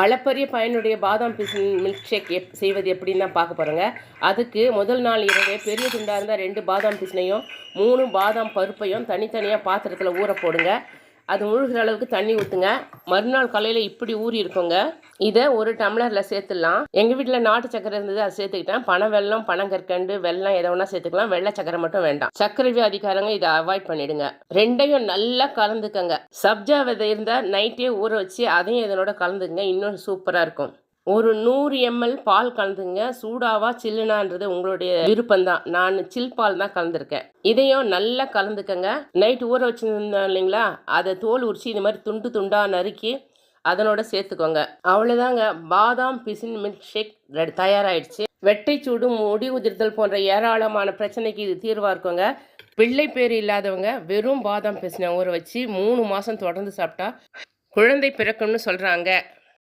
அளப்பரிய பயனுடைய பாதாம் பிசின் மில்க் ஷேக் செய்வது எப்படின்னு தான் பார்க்க போகிறோங்க. அதுக்கு முதல் நாள் இரவே பெரிய துண்டாக இருந்தால் 2 பாதாம் பிசினையும் 3 பாதாம் பருப்பையும் தனித்தனியாக பாத்திரத்தில் ஊற போடுங்க. அது முழுகிற அளவுக்கு தண்ணி ஊற்றுங்க. மறுநாள் காலையில் இப்படி ஊறி இருக்குங்க. இதை ஒரு டம்ளரில் சேர்த்துடலாம். எங்கள் வீட்டில் நாட்டு சக்கரை இருந்தது, அதை சேர்த்துக்கிட்டேன். பனை வெல்லம், பனங்கற்கண்டு, வெல்லம் எதை வேணால் சேர்த்துக்கலாம். வெள்ளை சக்கரை மட்டும் வேண்டாம். சர்க்கரை வியாதிக்காரங்க இதை அவாய்ட் பண்ணிடுங்க. ரெண்டையும் நல்லா கலந்துக்கங்க. சப்ஜா விதை இருந்தால் நைட்டே ஊற வச்சு அதையும் இதனோட கலந்துக்குங்க. இன்னும் சூப்பராக இருக்கும். ஒரு 100 ml பால் கலந்துங்க. சூடாவா சில்லுனான்றது உங்களுடைய விருப்பம்தான். நான் சில் பால் தான் கலந்துருக்கேன். இதையும் நல்லா கலந்துக்கங்க. நைட்டு ஊற வச்சுருந்தோம் இல்லைங்களா, அதை தோல் உரிச்சு இது மாதிரி துண்டு துண்டாக நறுக்கி அதனோட சேர்த்துக்கோங்க. அவ்வளோதாங்க, பாதாம் பிசின் மில்க் ஷேக் தயாராகிடுச்சு. வெட்டைச்சூடு, முடி உதிர்தல் போன்ற ஏராளமான பிரச்சனைக்கு இது தீர்வாக இருக்குங்க. பிள்ளை பேர் இல்லாதவங்க வெறும் பாதாம் பிசினை ஊற வச்சு 3 மாதம் தொடர்ந்து சாப்பிட்டா குழந்தை பிறக்கும்னு சொல்கிறாங்க.